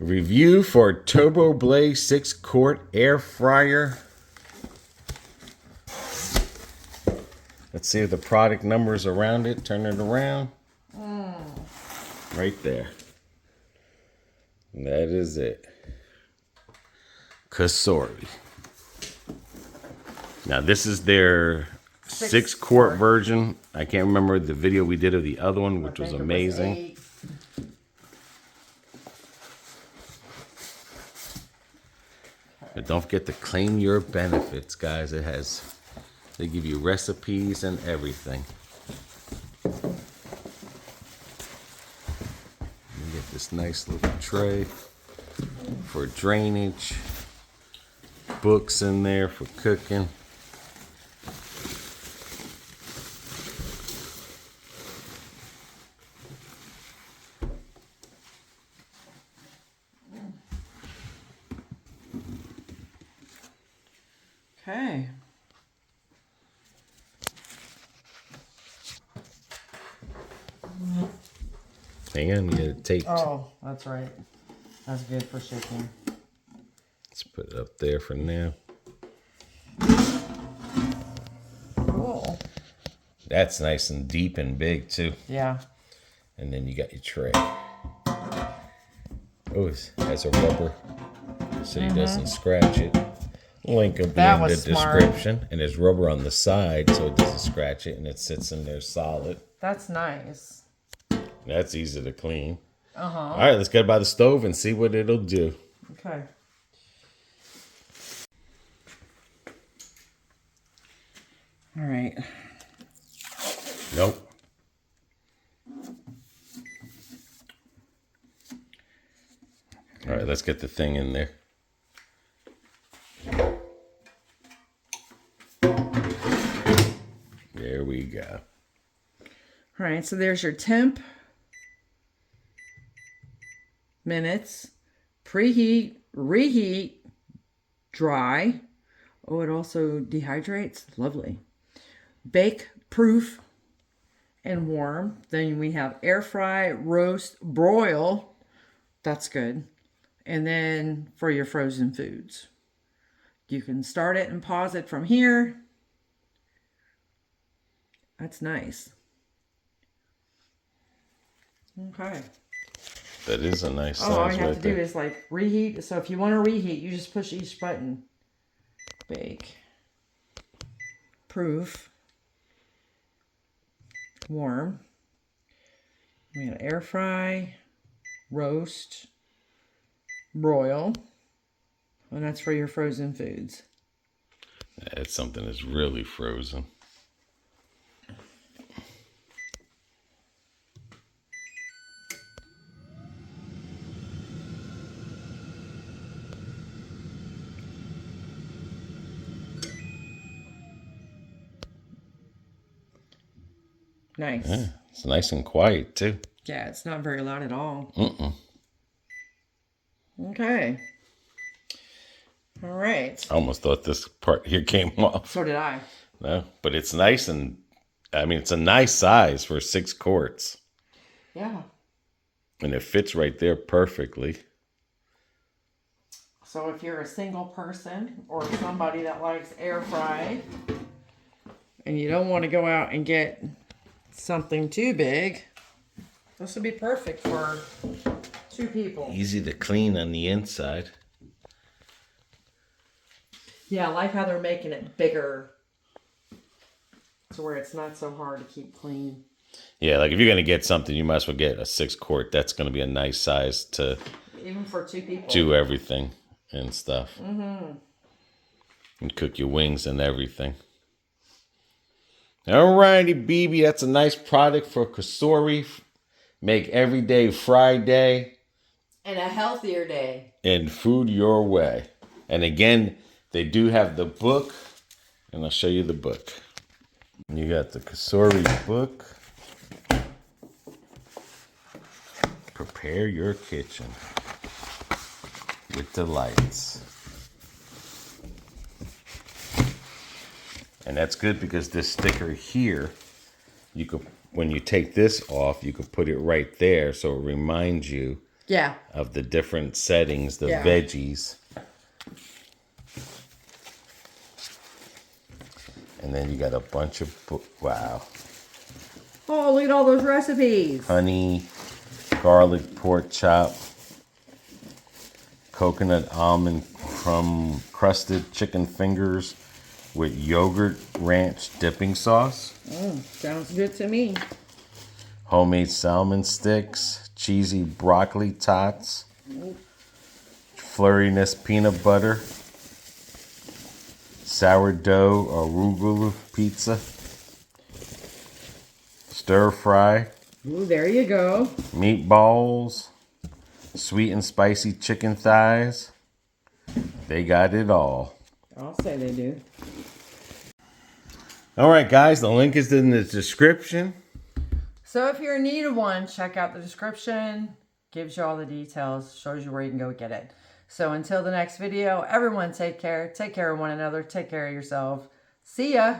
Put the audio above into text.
Review for TurboBlaze 6-quart air fryer. Let's see if the product number's around it. Turn it around. Right there. And that is it. COSORI. Now this is their 6-quart version. I can't remember the video we did of the other one, which was amazing. But don't forget to claim your benefits, guys. They give you recipes and everything. You get this nice little tray for drainage. Books in there for cooking. Okay. Hang on, you get it taped. Oh, that's right. That's good for shipping. Let's put it up there for now. Cool. That's nice and deep and big too. Yeah. And then you got your tray. Oh, it has a rubber so he doesn't scratch it. Link will be in the description. And there's rubber on the side so it doesn't scratch it, and it sits in there solid. That's nice. That's easy to clean. Uh-huh. All right, let's get it by the stove and see what it'll do. Okay. All right. Nope. All right, let's get the thing in there. There we go. All right, so there's your temp, minutes, preheat, reheat, dry. Oh, it also dehydrates. Lovely. Bake, proof, and warm. Then we have air fry, roast, broil. That's good. And then for your frozen foods, you can start it and pause it from here. That's nice. Okay. That is a nice size. All you have right to there. do is like reheat. So if you want to reheat, you just push each button. Bake. Proof. Warm. We got air fry. Roast. Broil. And that's for your frozen foods. That's something that's really frozen. Nice. Yeah, it's nice and quiet too. Yeah, it's not very loud at all. Mm-mm. Okay. All right. I almost thought this part here came off. So did I. No, but it's nice, and I mean, it's a nice size for 6 quarts. Yeah. And it fits right there perfectly. So if you're a single person or somebody that likes air fry and you don't want to go out and get something too big, this would be perfect for 2 people. Easy to clean on the inside. Yeah, I like how they're making it bigger to where it's not so hard to keep clean. Yeah, like if you're going to get something, you might as well get a 6 quart. That's going to be a nice size to Even for 2 people. do everything and stuff. Mm-hmm. And cook your wings and everything. Alrighty, BB. That's a nice product for COSORI. Make every day Friday. And a healthier day. And food your way. And again, they do have the book. And I'll show you the book. You got the COSORI book. Prepare your kitchen with delights. And that's good because this sticker here, you could, when you take this off, you could put it right there so it reminds you Yeah. Of the different settings, the Yeah. veggies. And then you got a bunch of, wow. Oh, look at all those recipes. Honey, garlic pork chop, coconut almond crumb crusted chicken fingers with yogurt ranch dipping sauce. Sounds good to me. Homemade salmon sticks, cheesy broccoli tots, flurriness peanut butter, sourdough arugula pizza, stir fry, Ooh, there you go. meatballs, sweet and spicy chicken thighs. They got it all. I'll say they do. All right, guys, the link is in the description. So if you're in need of one, check out the description. Gives you all the details, shows you where you can go get it. So until the next video, everyone take care. Take care of one another. Take care of yourself. See ya.